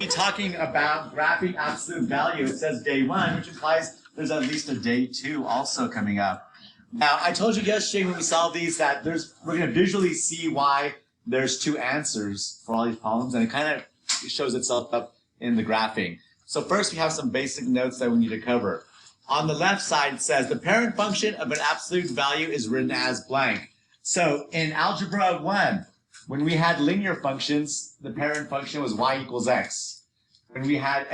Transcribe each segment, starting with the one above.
be talking about graphing absolute value. It says day 1, which implies there's at least a day 2 also coming up. Now, I told you yesterday when we solved these that we're going to visually see why there's 2 answers for all these problems, and it kind of shows itself up in the graphing. So first, we have some basic notes that we need to cover. On the left side, it says the parent function of an absolute value is written as blank. So in Algebra 1, when we had linear functions, the parent function was y equals x. When we had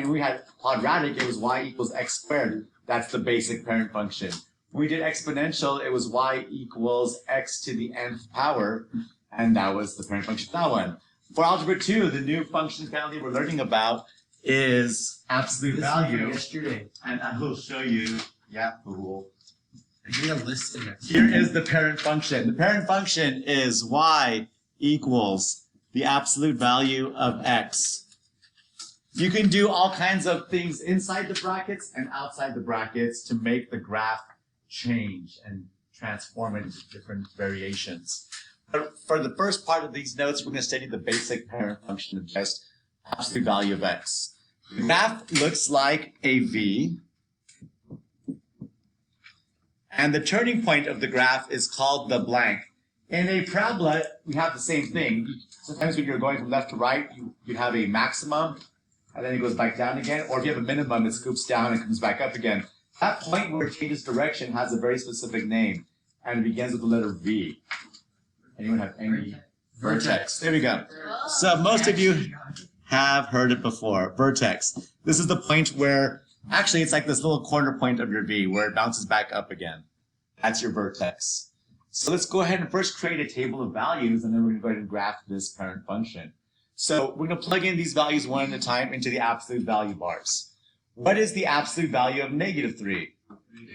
we had quadratic, it was y equals x squared. That's the basic parent function. When we did exponential, it was y equals x to the nth power, and that was the parent function for that one. For Algebra 2, the new function family we're learning about is absolute value. Yesterday. And I will show you. Yeah, cool. Give me a list in there. Here is the parent function. The parent function is y equals the absolute value of x. You can do all kinds of things inside the brackets and outside the brackets to make the graph change and transform it into different variations. But for the first part of these notes, we're going to study the basic parent function of just absolute value of x. The graph looks like a V. And the turning point of the graph is called the blank. In a parabola, we have the same thing. Sometimes when you're going from left to right, you have a maximum, and then it goes back down again. Or if you have a minimum, it scoops down and comes back up again. That point where it changes direction has a very specific name, and it begins with the letter V. Anyone have any? Vertex. There we go. So most of you have heard it before. Vertex. This is the point where, actually, it's like this little corner point of your V where it bounces back up again. That's your vertex. So let's go ahead and first create a table of values, and then we're going to go ahead and graph this parent function. So we're going to plug in these values one at a time into the absolute value bars. What is the absolute value of negative 3?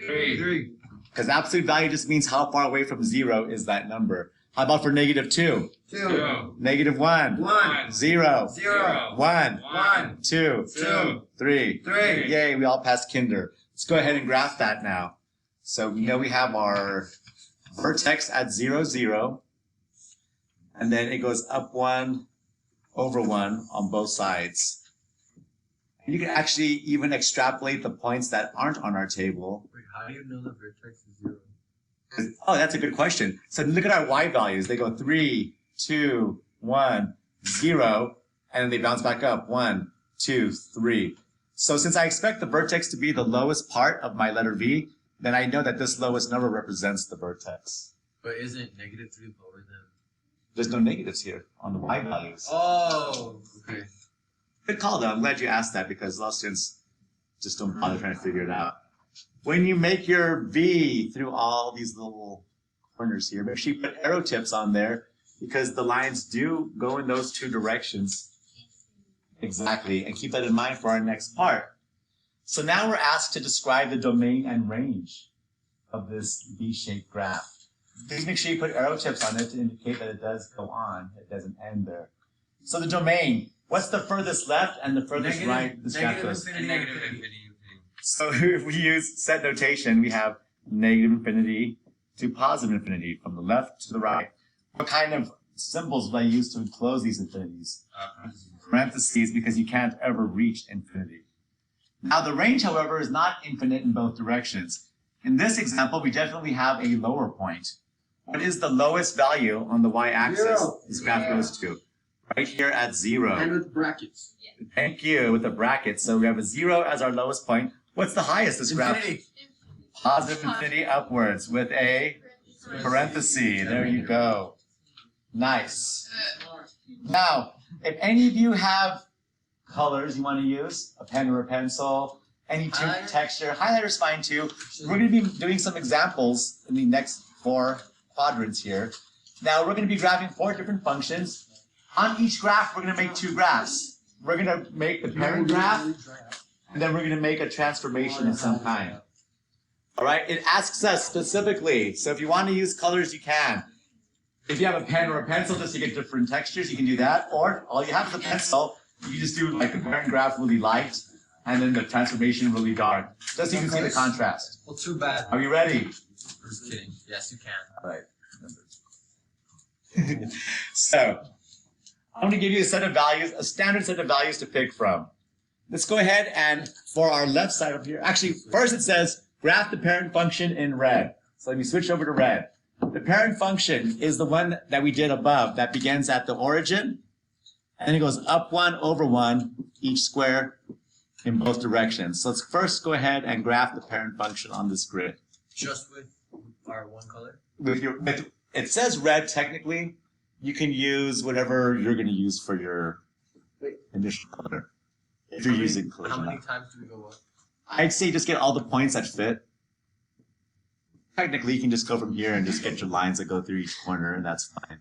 3. Because absolute value just means how far away from 0 is that number. How about for negative 2? 2. Negative 1? 1. 0. 0. 1. 1. 2. 2. 3. 3. Yay, we all passed kinder. Let's go ahead and graph that now. So we know we have our vertex at 0, 0. And then it goes up 1, over 1 on both sides. And you can actually even extrapolate the points that aren't on our table. Wait, how do you know the vertex is 0? Oh, that's a good question. So look at our y values. They go 3, 2, 1, 0, and then they bounce back up. 1, 2, 3. So since I expect the vertex to be the lowest part of my letter V, then I know that this lowest number represents the vertex. But isn't negative 3 lower than? There's no negatives here on the y values. Oh, okay. Good call, though. I'm glad you asked that because a lot of students just don't bother trying to figure it out. When you make your V through all these little corners here, make sure you put arrow tips on there because the lines do go in those 2 directions. Exactly. And keep that in mind for our next part. So now we're asked to describe the domain and range of this V-shaped graph. Please make sure you put arrow tips on it to indicate that it does go on. It doesn't end there. So the domain, what's the furthest left and the furthest right this graph goes? Negative infinity. So if we use set notation, we have negative infinity to positive infinity from the left to the right. What kind of symbols would I use to enclose these infinities? Parentheses, because you can't ever reach infinity. Now the range, however, is not infinite in both directions. In this example, we definitely have a lower point. What is the lowest value on the y-axis this graph goes to? Right here at 0. And with brackets. Thank you, with the brackets. So we have a 0 as our lowest point. What's the highest this graph? Infinity. Positive infinity upwards with a parenthesis. There you go. Nice. Now, if any of you have colors you want to use, a pen or a pencil, any texture, highlighter's fine too. We're going to be doing some examples in the next 4 quadrants here. Now, we're going to be graphing 4 different functions. On each graph, we're going to make 2 graphs. We're going to make the parent graph, and then we're going to make a transformation of some kind. All right? It asks us specifically. So if you want to use colors, you can. If you have a pen or a pencil just to get different textures, you can do that. Or all you have is a pencil. You can just do like the parent graph really light, and then the transformation really dark. Just so you can see the contrast. Well, too bad. Are you ready? Just kidding. Yes, you can. All right. So, I'm going to give you a set of values, a standard set of values to pick from. Let's go ahead and for our left side up here, actually, first it says graph the parent function in red. So let me switch over to red. The parent function is the one that we did above that begins at the origin, and it goes up 1 over 1, each square in both directions. So let's first go ahead and graph the parent function on this grid. Just with our one color? It says red technically. You can use whatever you're going to use for your initial color. If you're using collision. How many times do we go up? I'd say just get all the points that fit. Technically, you can just go from here and just get your lines that go through each corner, and that's fine.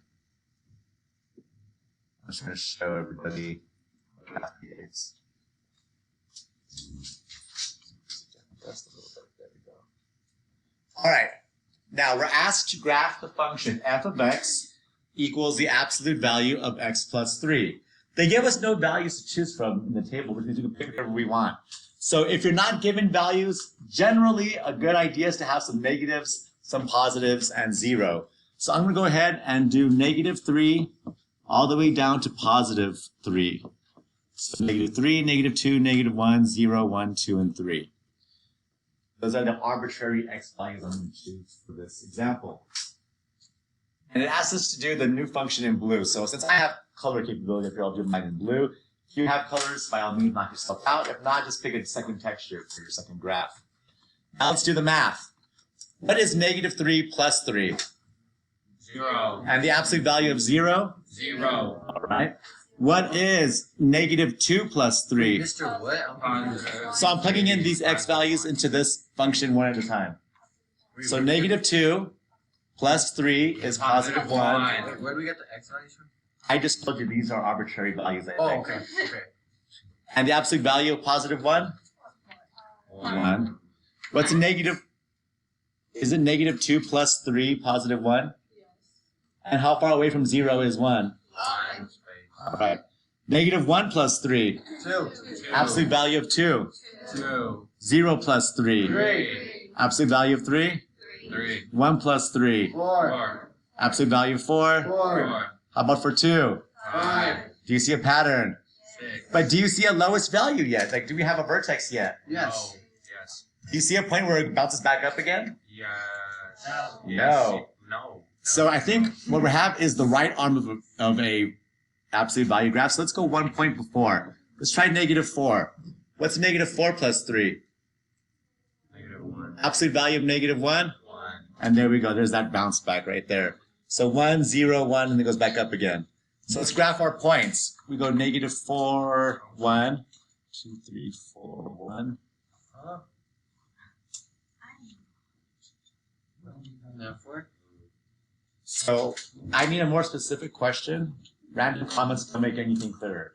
I'm just going to show everybody graph the eggs. Just a little bit. There we go. All right. Now we're asked to graph the function f of x equals the absolute value of x plus 3. They give us no values to choose from in the table, which means we can pick whatever we want. So if you're not given values, generally a good idea is to have some negatives, some positives, and 0. So I'm going to go ahead and do -3 all the way down to +3. So -3, -2, -1, 0, 1, 2, and 3. Those are the arbitrary x values I'm going to choose for this example. And it asks us to do the new function in blue. So since I have color capability, if you're all doing mine in blue, if you have colors, by all means, knock yourself out. If not, just pick a second texture for your second graph. Now let's do the math. What is -3 plus 3? 0. And the absolute value of 0? 0. All right. What is -2 plus 3? Mr. What? So I'm plugging in these x values into this function one at a time. So -2 plus 3 is +1. Where do we get the x values from? I just told you these are arbitrary values, I think. Oh, okay. Okay. And the absolute value of +1? 1. What's a negative? Is it -2 plus 3 +1? Yes. And how far away from 0 is 1? 1. All right. -1 plus 3. 2. Absolute value of 2. 2. 0 plus 3. 3. Absolute value of 3. 3. 1 plus 3. 4. Absolute value of 4. 4. How about for 2? 5. Do you see a pattern? 6. But do you see a lowest value yet? Like, do we have a vertex yet? Yes. Yes. Do you see a point where it bounces back up again? Yes. No. No. So I think what we have is the right arm of a absolute value graph. So let's go 1 point before. Let's try -4. What's -4 plus 3? -1. Absolute value of -1? 1. And there we go. There's that bounce back right there. So 1, 0, 1, and it goes back up again. So let's graph our points. We go -4, 1, 2, 3, 4, 1. So I need a more specific question. Random comments don't make anything clearer.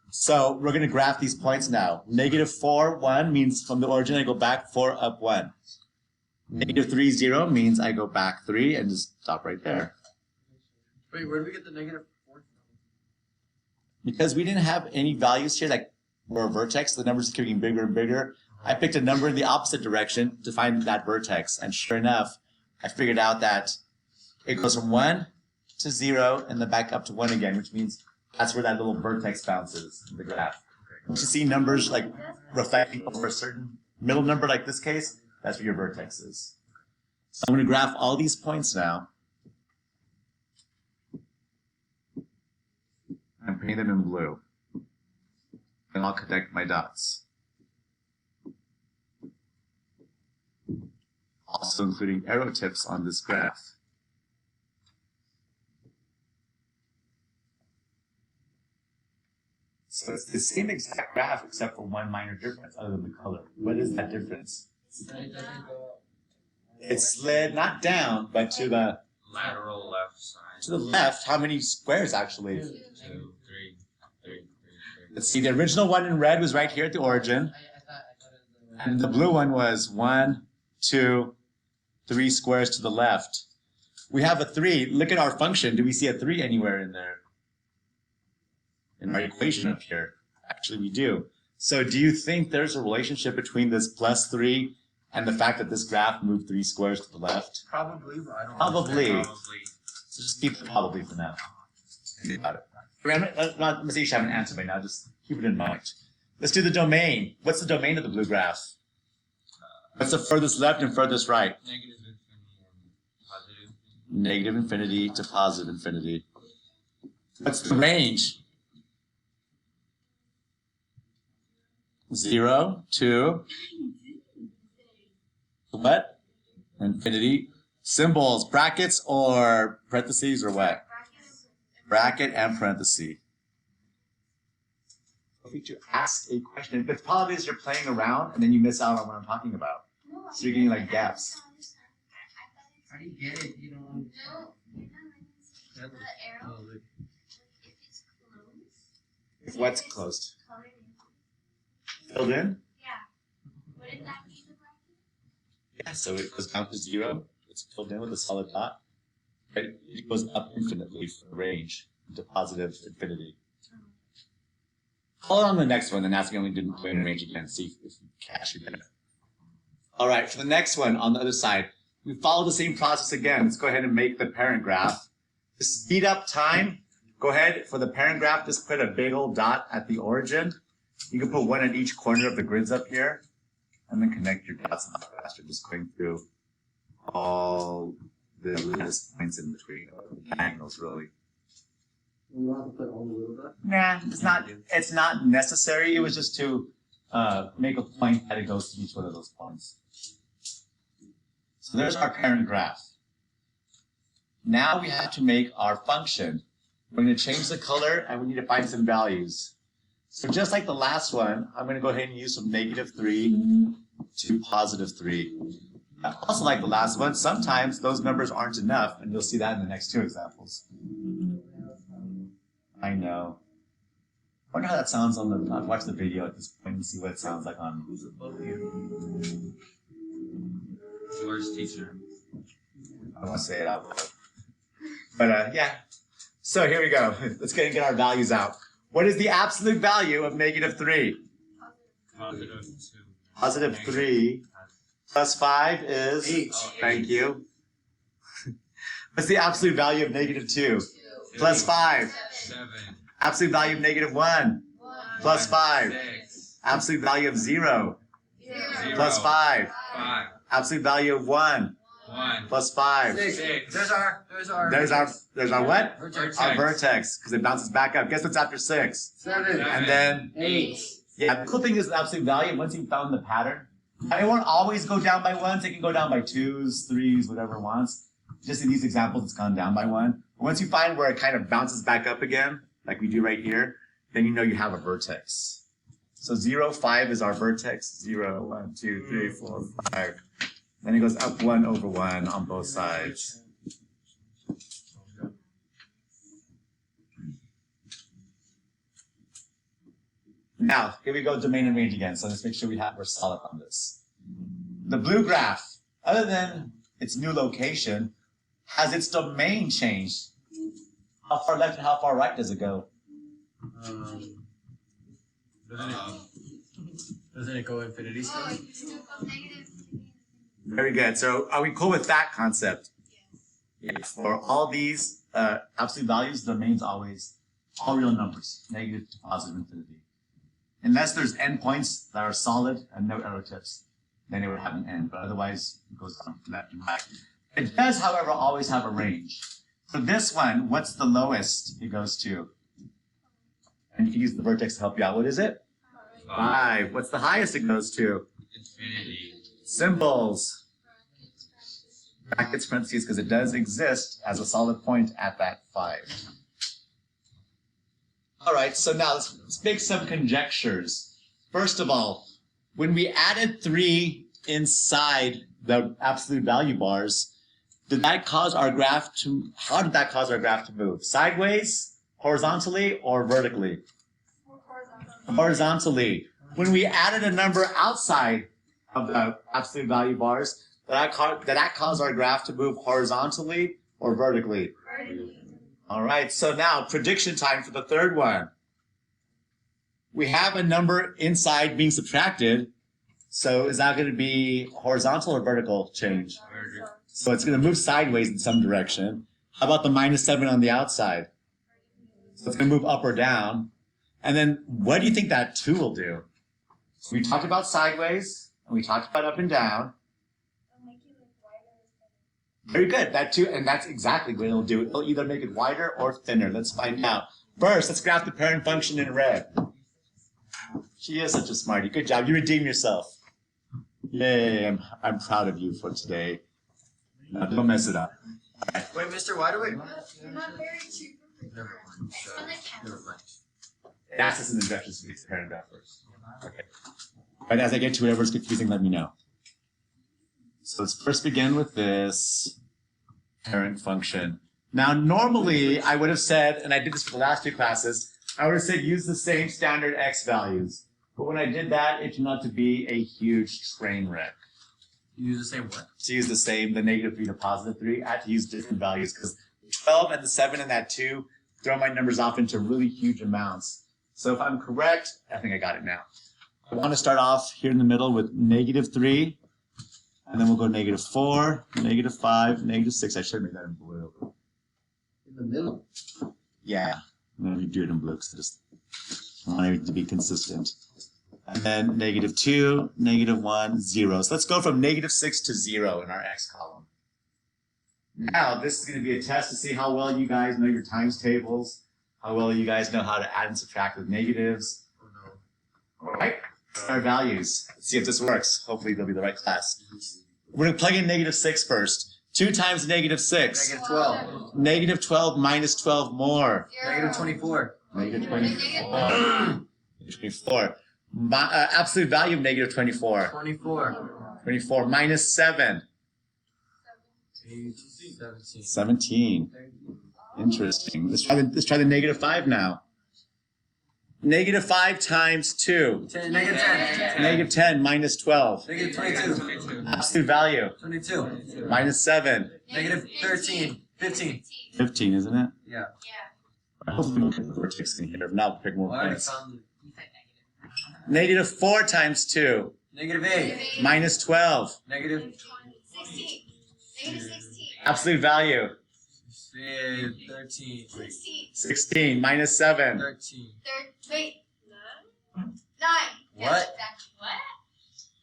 So we're going to graph these points now. -4, 1 means from the origin I go back 4, up 1. -3, 0 means I go back 3 and just stop right there. Wait, where do we get the -4? Because we didn't have any values here, like for a vertex, the numbers are getting bigger and bigger. I picked a number in the opposite direction to find that vertex. And sure enough, I figured out that it goes from 1 to 0 and then back up to 1 again, which means that's where that little vertex bounces in the graph. Once you see numbers like reflecting over a certain middle number, like this case, that's where your vertex is. So I'm going to graph all these points now. I'm painting them in blue. And I'll connect my dots. Also including arrow tips on this graph. So it's the same exact graph except for one minor difference other than the color. What is that difference? It slid not down, but to the Lateral left side. to the left. How many squares actually? 2, 3, 3. Let's see, the original one in red was right here at the origin. And the blue one was 1, 2, 3 squares to the left. We have a 3. Look at our function. Do we see a 3 anywhere in there? In our equation up here. Actually, we do. So do you think there's a relationship between this +3 and the fact that this graph moved 3 squares to the left? Probably, but I don't know. Probably. Probably. So just keep the probably for now. Think about it. I'm not going to say you should have an answer by now. Just keep it in mind. Let's do the domain. What's the domain of the blue graph? What's the furthest left and furthest right? Negative infinity and positive. Negative infinity to positive infinity. What's the range? 0 to what? Infinity. Symbols, brackets or parentheses or what? Bracket and parenthesis. Feel free to ask a question. But the problem is you're playing around and then you miss out on what I'm talking about. So you're getting like gaps. How do you get it? You don't. If what's closed? Filled in? Yeah, so it goes down to 0. It's filled in with a solid dot. Right? It goes up infinitely for the range into positive infinity. Follow on the next one and ask me only didn't play in range again. See if you catch it. All right, for the next one on the other side, we follow the same process again. Let's go ahead and make the parent graph. To speed up time, go ahead for the parent graph, just put a big old dot at the origin. You can put one at each corner of the grids up here, and then connect your dots a lot faster, just going through all the lattice points in between, or the diagonals, really. You want to put all the little dots? Nah, it's not necessary. It was just to make a point that it goes to each one of those points. So there's our parent graph. Now we have to make our function. We're going to change the color and we need to find some values. So just like the last one, I'm going to go ahead and use from -3 to +3. Also like the last one, sometimes those numbers aren't enough, and you'll see that in the next two examples. I know. I wonder how that sounds on the. I'll watch the video at this point and see what it sounds like on. Worst teacher. I won't say it out loud. But yeah. So here we go. Let's get our values out. What is the absolute value of -3? Positive 2. Positive 3 plus 5 is 8. Thank you. What's the absolute value of -2? Plus 5. 7. Absolute value of -1 plus 5. 6. Absolute value of 0 plus 5. 5. Absolute value of 1 1. plus 5. 6. There's our. There's our what? Vertex. Our vertex, because it bounces back up. Guess what's after 6? 7. And then 8. yeah, the cool thing is the absolute value, once you've found the pattern, it won't always go down by 1s. It can go down by 2s, 3s, whatever it wants. Just in these examples, it's gone down by 1. But once you find where it kind of bounces back up again, like we do right here, then you know you have a vertex. So 0, 5 is our vertex. 0, 1, 2, 3, 4, 5. Then it goes up 1 over 1 on both sides. Now, here we go, domain and range again. So let's make sure we're solid on this. The blue graph, other than its new location, has its domain changed? How far left and how far right does it go? Doesn't it go infinity still? Very good. So are we cool with that concept? Yes. For all these absolute values, the domain's always all real numbers, negative to positive infinity. Unless there's endpoints that are solid and no arrow tips, then it would have an end, but otherwise it goes on left and right. It does, however, always have a range. For this one, what's the lowest it goes to? And you can use the vertex to help you out. What is it? 5. What's the highest it goes to? Infinity. Symbols. Brackets, parentheses, because it does exist as a solid point at that 5. All right, so now let's make some conjectures. First of all, when we added 3 inside the absolute value bars, how did that cause our graph to move? Sideways, horizontally, or vertically? Horizontally. When we added a number outside of the absolute value bars, did that cause our graph to move horizontally or vertically? All right, so now prediction time for the third one. We have a number inside being subtracted, so is that going to be horizontal or vertical change? So it's going to move sideways in some direction. How about the -7 on the outside? So it's going to move up or down. And then what do you think that 2 will do? So we talked about sideways, and we talked about up and down. Very good. That 2, and that's exactly what it'll do. It'll either make it wider or thinner. Let's find out. First, let's graph the parent function in red. She is such a smarty. Good job. You redeemed yourself. Yay. I'm proud of you for today. Now, don't mess it up. Wait, Mr. Wide Awake? You're not very cheap. Never mind. Never mind. Ask us in the directions to get the parent graph first. Okay. But as I get to whatever's confusing, let me know. So let's first begin with this parent function. Now, normally, I would have said, and I did this for the last 2 classes, I would have said use the same standard x values. But when I did that, it turned out to be a huge train wreck. You use the same what? To use the same, the -3 to +3, I had to use different values because 12 and the 7 and that 2 throw my numbers off into really huge amounts. So if I'm correct, I think I got it now. I want to start off here in the middle with -3, and then we'll go -4, -5, -6. I should have made that in blue. In the middle. Yeah, I'm going to do it in blue because I just want it to be consistent. And then -2, -1, 0. So let's go from -6 to 0 in our x column. Now, this is going to be a test to see how well you guys know your times tables, how well you guys know how to add and subtract with negatives. Oh no. All right, our values. Let's see if this works. Hopefully, they'll be the right class. We're going to plug in -6 first. 2 times -6. -12. -12 minus 12 more. -24. -24. 24. Absolute value of -24. 24. 24 minus 7. 17. 17. Interesting. Let's try the -5 now. -5 times 2. -10. -10 minus 12. -22. Absolute value. 22. Minus 7. -13. 15. 15, isn't it? Yeah. Hopefully we'll get the vertex in here. If not, we'll pick more Well, I already points. found -4 times 2. -8. Minus 12. Negative 16. -16. Absolute value. 13. 16. Minus 7. 13. Wait. 9. What? What?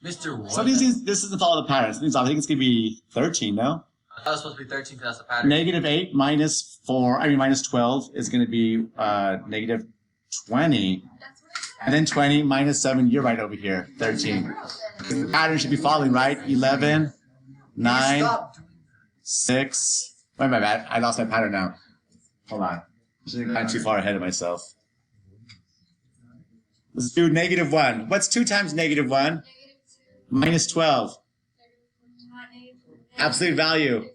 Mr. What? So this doesn't follow the pattern. So I think it's going to be 13, no? I thought it was supposed to be 13 because that's the pattern. -8 minus 12 is going to be -20. That's what I said. And then 20 minus 7, you're right over here, 13. The pattern should be following, right? 11, 9, Stop. 6. Wait, my bad. I lost my pattern now. Hold on. I'm not too far ahead of myself. Let's do -1. What's 2 times -1? Minus 12. Absolute value.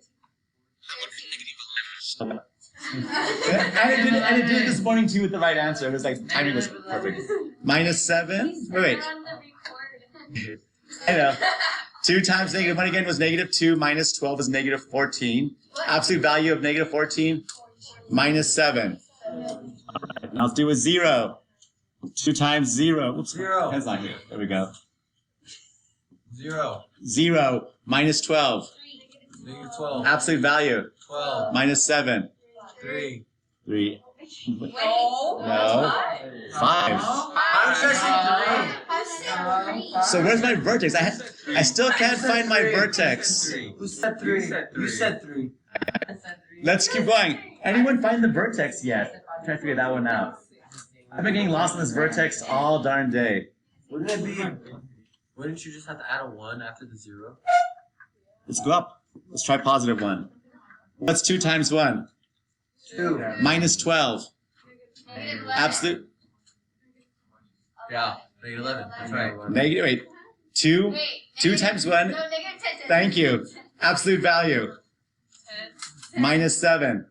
Shut up. And it did it this morning too with the right answer. It was like timing was perfect. Minus 7. Wait. I know. 2 times -1 again was -2. Minus 12 is -14. Absolute value of -14. Minus 7. All right, now let's do a 0. 2 times 0. Oops. 0. That's not here. There we go. 0. 0 minus 12. -12. Absolute value. 12. Minus 7. 3. 3. No. No. 5. I'm searching 3. So where's my vertex? I still can't find my vertex. Who said 3? You said 3. Let's keep going. Anyone find the vertex yet? I'm trying to figure that one out. I've been getting lost in this vertex all darn day. Wouldn't it be? Wouldn't you just have to add a 1 after the 0? Let's go up. Let's try +1. What's 2 times 1? 2. Minus 12. Absolute. Yeah. -11. That's right. Negative. Wait. 2. 2 times 1. No, -10. Thank you. Absolute value. Minus 7.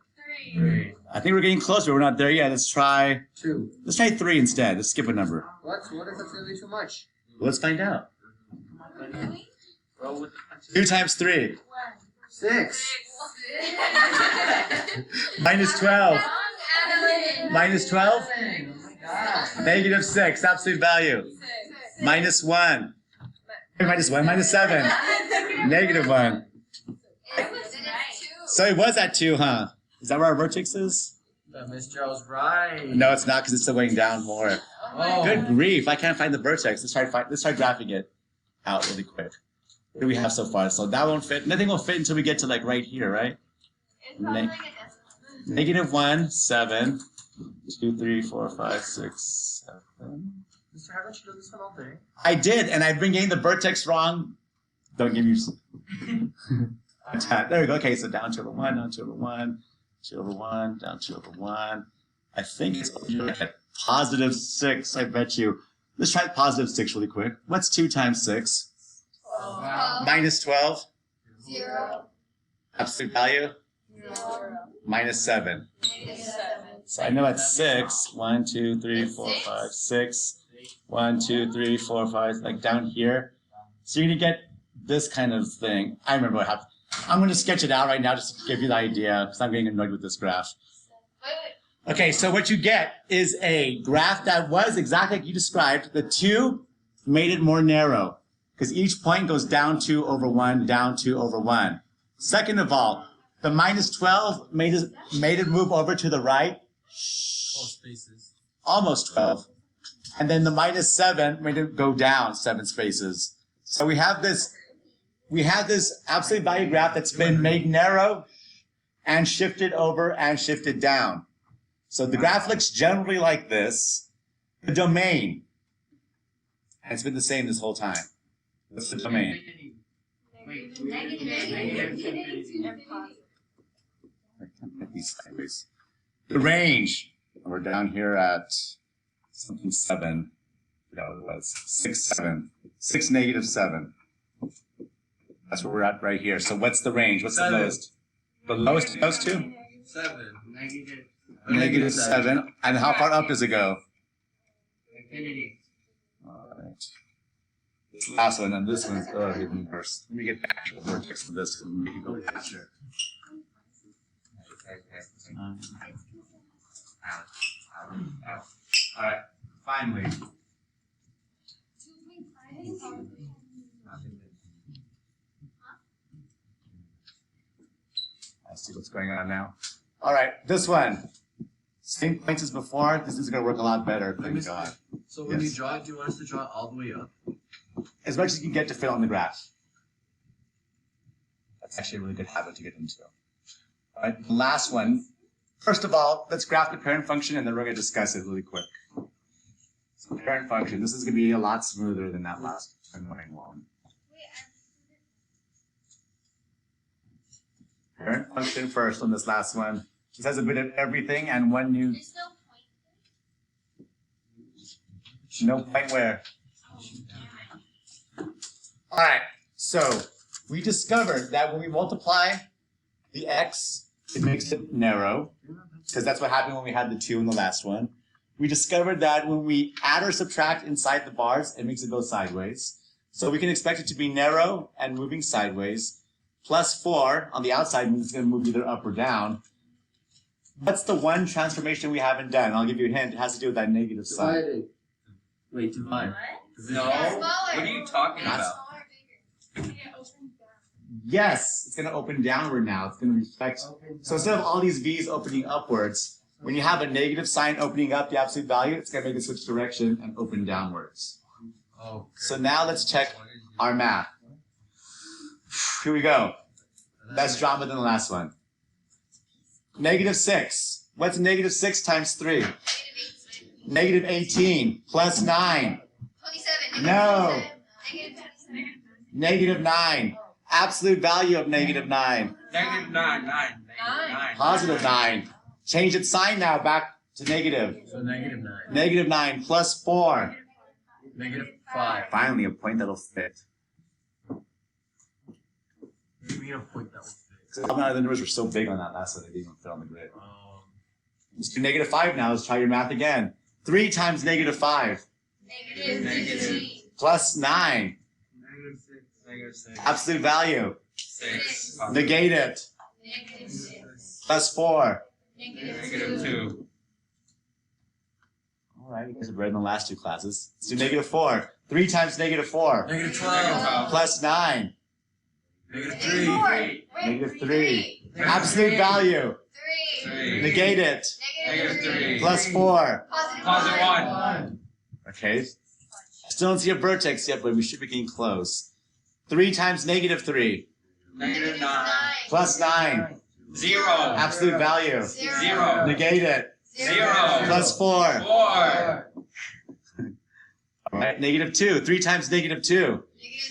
3. I think we're getting closer. We're not there yet. Let's try 2. 3 instead. Let's skip a number. What if that's really too much? Let's find out. Really? 2 times 3. 6. Minus 12. Adeline. Minus 12. Oh my god. -6. Absolute value. Minus 1. Minus 1. Minus 7. -1. It was 2. So it was at 2, huh? Is that where our vertex is? Mister, I was right. No, it's not because it's still going down more. Oh. Good grief! I can't find the vertex. Let's try graphing it out really quick. What do we have so far? So that won't fit. Nothing will fit until we get to like right here, right? It's probably like a decimal. -1, 7, 2, 3, 4, 5, 6, 7. Mister, haven't you done this one all day? I did, and I've been getting the vertex wrong. Don't give me. There we go. Okay, so down 2 over 1, down 2 over 1, 2 over 1, down 2 over 1. I think it's at +6. I bet you. Let's try +6 really quick. What's 2 times 6? 12. -12. 0. Absolute value. 0. -7. -7. So I know it's 6. 1, 2, 3, 4, 5, 6. 1, 2, 3, 4, 5. Like down here. So you're gonna get this kind of thing. I remember what happened. I'm gonna sketch it out right now just to give you the idea because I'm getting annoyed with this graph. Wait. Okay, so what you get is a graph that was exactly like you described. The 2 made it more narrow because each point goes down 2 over 1, down 2 over 1. Second of all, the -12 made it move over to the right. 12 spaces. Almost 12. And then the -7 made it go down 7 spaces. So we have this absolute value graph that's been made narrow and shifted over and shifted down. So the graph looks generally like this. The domain, and it's been the same this whole time. What's the domain? I can't get these sideways. The range, we're down here at something 7. No, it was 6, 7. 6, -7. That's where we're at right here. So what's the range? What's the 7. lowest? The lowest of those two? 7. -7. And how far up does it go? Infinity. All right. This last one and this one's even worse. Let me get back to the vortex for this and make it go faster. All right. Finally. I see what's going on now. All right, this one. Same points as before. This is going to work a lot better. Thank God. So when you Yes. draw it, do you want us to draw it all the way up? As much as you can get to fit on the graph. That's actually a really good habit to get into. All right, the last one. First of all, let's graph the parent function, and then we're going to discuss it really quick. So parent function. This is going to be a lot smoother than that last annoying one. Parent function first on this last one. This has a bit of everything and one new. There's no point. No point where. All right. So we discovered that when we multiply the x, it makes it narrow because that's what happened when we had the 2 in the last one. We discovered that when we add or subtract inside the bars, it makes it go sideways. So we can expect it to be narrow and moving sideways. +4 on the outside means it's going to move either up or down. What's the one transformation we haven't done? I'll give you a hint. It has to do with that negative sign. Dividing. Wait, divide. What? No. Yeah, smaller. What are you talking That's- about? Smaller, bigger. Yeah, open down. Yes, it's going to open downward now. It's going to reflect. So instead of all these V's opening upwards, when you have a negative sign opening up the absolute value, it's going to make it switch direction and open downwards. Oh. So now let's check our math. Here we go. Less drama than the last one. -6. What's -6 times 3? -18 plus 9. 27. No. -27. -9. Absolute value of -9. -9. Positive 9. Change its sign now back to negative. So -9. -9 plus 4. -5. Finally, a point that'll fit. You mean a point that will fit? So the numbers were so big on that last one, they didn't even fit on the grid. Oh. Let's do -5 now. Let's try your math again. 3 times -5 -15. plus 9. -6. Absolute value. 6. Negate it. -6. Plus 4. -2. All right, you guys have read in the last 2 classes. Let's do -4. 3 times -4 -12. plus 9. -3. -4. -3. Absolute value. 3. Negate it. Negative 3. Plus 4. Positive 1. Okay. Still don't see a vertex yet, but we should be getting close. 3 times negative 3. Negative 9. Plus 9. 0. Absolute value. 0. Negate it. 0. Plus 4. 4. All right. Negative 2. 3 times negative 2.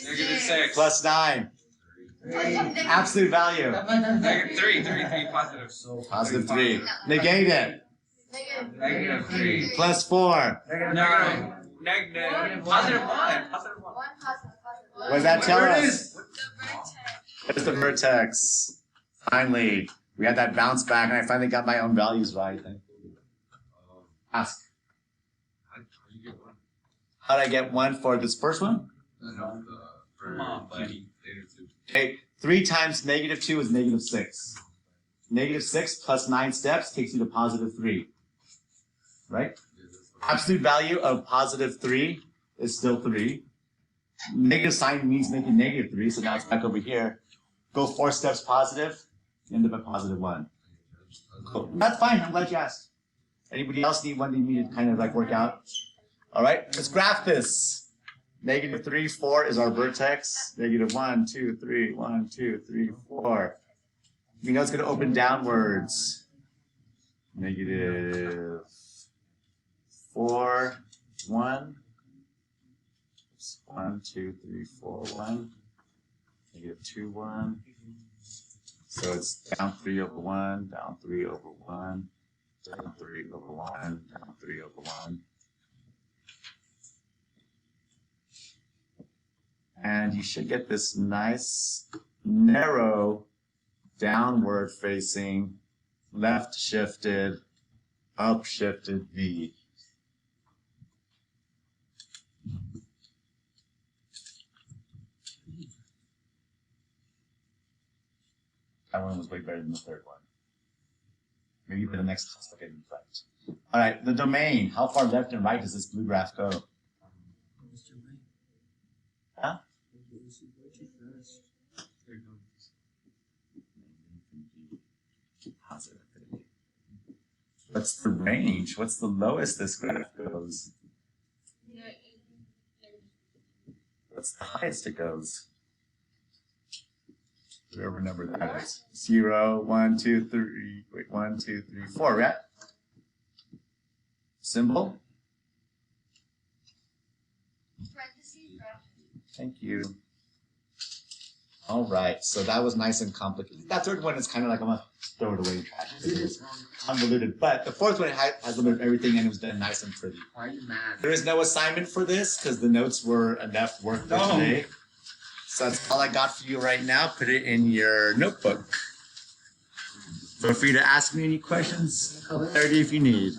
Negative 6. Plus 9. Absolute value. Negative 3. 3. Positive. Positive 3. Negate it. Negative 3. Plus 4. Negative. Negative. Positive 1. Positive 1. What does that tell Where it us? is? There's the vertex. Finally, we had that bounce back, and I finally got my own values right. Thank you. Ask. How did I get 1 for this first one? Come on, buddy. Okay, 3 times negative 2 is negative 6. Negative 6 plus 9 steps takes you to positive 3. Right? Absolute value of positive 3 is still 3. Negative sign means making negative 3, so now it's back over here. Go 4 steps positive, end up at positive 1. Cool. That's fine, I'm glad you asked. Anybody else need one you need to kind of like work out? All right, let's graph this. Negative 3, 4 is our vertex. Negative 1, 2, 3, 1, 2, 3, 4. We know it's going to open downwards. Negative 4, 1. 1, 2, 3, 4, 1. Negative 2, 1. So it's down 3 over 1, down 3 over 1, down 3 over 1, down 3 over 1. And you should get this nice, narrow, downward facing, left shifted, up shifted V. That one was way better than the third one. Maybe the next class will get it right. All right, the domain. How far left and right does this blue graph go? Huh? What's the range? What's the lowest this graph goes? What's the highest it goes? Whatever number that is. 0, 1, 2, 3. Wait, 1, 2, 3, 4, right? Symbol? Thank you. All right, so that was nice and complicated. That third one is kind of like I'm gonna throw it away in trash. It's convoluted, but the fourth one has a little bit of everything and it was done nice and pretty. Why are you mad? There is no assignment for this because the notes were enough work for today. So that's all I got for you right now. Put it in your notebook. Feel free to ask me any questions, clarity if you need.